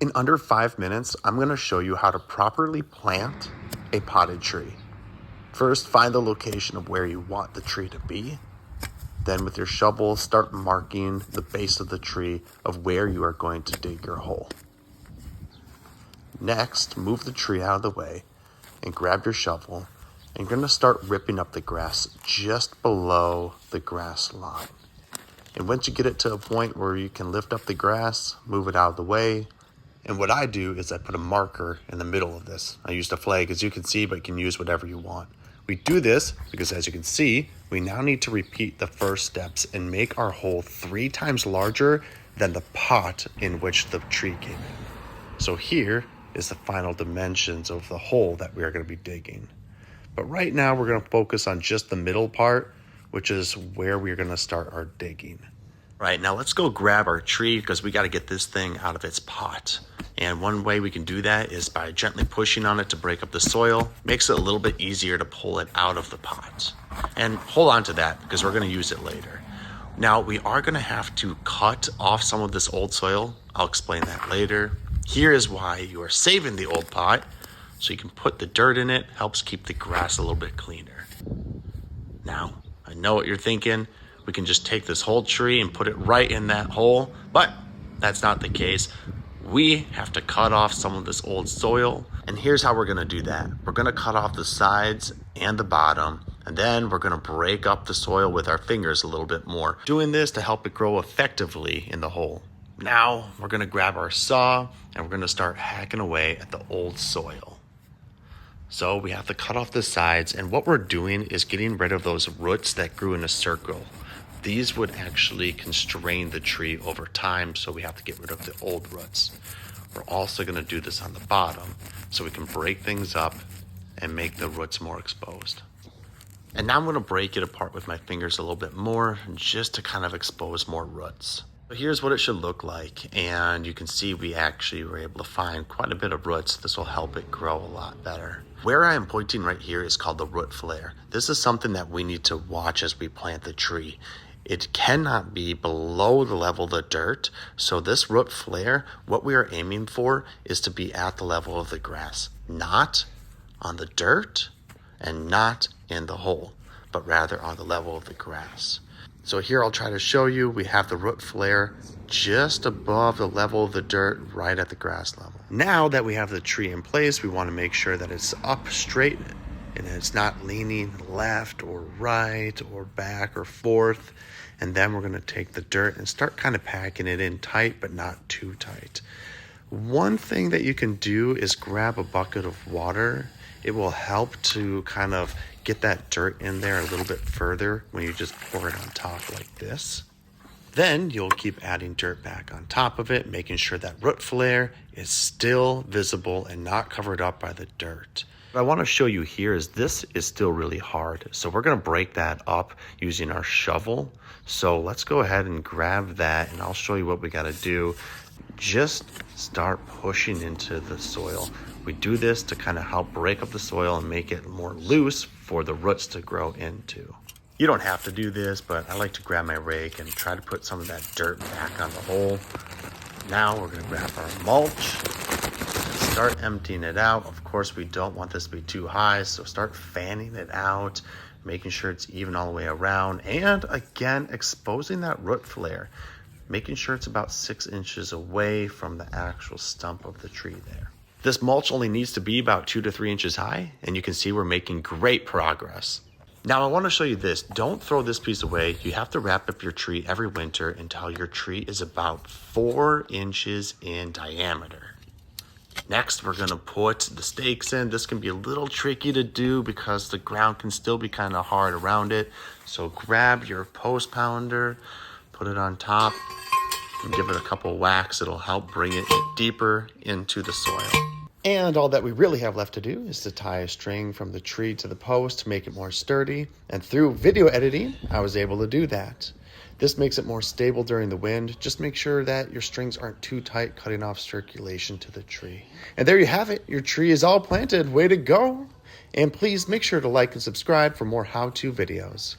In under 5 minutes, I'm going to show you how to properly plant a potted tree. First, find the location of where you want the tree to be. Then with your shovel, start marking the base of the tree of where you are going to dig your hole. Next, move the tree out of the way and grab your shovel, and you're going to start ripping up the grass just below the grass line. And once you get it to a point where you can lift up the grass, move it out of the way. And what I do is I put a marker in the middle of this. I used a flag, as you can see, but you can use whatever you want. We do this because, as you can see, we now need to repeat the first steps and make our hole 3 times larger than the pot in which the tree came in. So here is the final dimensions of the hole that we are going to be digging. But right now we're going to focus on just the middle part, which is where we're going to start our digging. Right, now let's go grab our tree because we got to get this thing out of its pot. And one way we can do that is by gently pushing on it to break up the soil. Makes it a little bit easier to pull it out of the pot. And hold on to that because we're going to use it later. Now we are going to have to cut off some of this old soil. I'll explain that later. Here is why you are saving the old pot, so you can put the dirt in it. Helps keep the grass a little bit cleaner. Now, I know what you're thinking. We can just take this whole tree and put it right in that hole, but that's not the case. We have to cut off some of this old soil, and here's how we're going to do that. We're going to cut off the sides and the bottom, and then we're going to break up the soil with our fingers a little bit more, doing this to help it grow effectively in the hole. Now we're going to grab our saw and we're going to start hacking away at the old soil. So we have to cut off the sides, and what we're doing is getting rid of those roots that grew in a circle. These would actually constrain the tree over time, so we have to get rid of the old roots. We're also going to do this on the bottom so we can break things up and make the roots more exposed. And now I'm going to break it apart with my fingers a little bit more just to kind of expose more roots. So here's what it should look like, and you can see we actually were able to find quite a bit of roots. This will help it grow a lot better. Where I am pointing right here is called the root flare. This is something that we need to watch as we plant the tree. It cannot be below the level of the dirt. So this root flare, what we are aiming for is to be at the level of the grass, not on the dirt and not in the hole, but rather on the level of the grass. So here I'll try to show you, we have the root flare just above the level of the dirt, right at the grass level. Now that we have the tree in place, we want to make sure that it's up straight and it's not leaning left or right or back or forth. And then we're going to take the dirt and start kind of packing it in tight, but not too tight. One thing that you can do is grab a bucket of water. It will help to kind of get that dirt in there a little bit further when you just pour it on top like this. Then you'll keep adding dirt back on top of it, making sure that root flare is still visible and not covered up by the dirt. What I want to show you here is this is still really hard. So we're going to break that up using our shovel. So let's go ahead and grab that, and I'll show you what we got to do. Just start pushing into the soil. We do this to kind of help break up the soil and make it more loose for the roots to grow into. You don't have to do this, but I like to grab my rake and try to put some of that dirt back on the hole. Now we're going to grab our mulch and start emptying it out. Of course, we don't want this to be too high, so start fanning it out, making sure it's even all the way around. And again, exposing that root flare, making sure it's about 6 inches away from the actual stump of the tree there. This mulch only needs to be about 2 to 3 inches high, and you can see we're making great progress. Now I want to show you this. Don't throw this piece away. You have to wrap up your tree every winter until your tree is about 4 inches in diameter. Next, we're going to put the stakes in. This can be a little tricky to do because the ground can still be kind of hard around it. So grab your post pounder, put it on top, and give it a couple whacks. It'll help bring it deeper into the soil. And all that we really have left to do is to tie a string from the tree to the post to make it more sturdy. And through video editing, I was able to do that. This makes it more stable during the wind. Just make sure that your strings aren't too tight, cutting off circulation to the tree. And there you have it. Your tree is all planted. Way to go. And please make sure to like and subscribe for more how-to videos.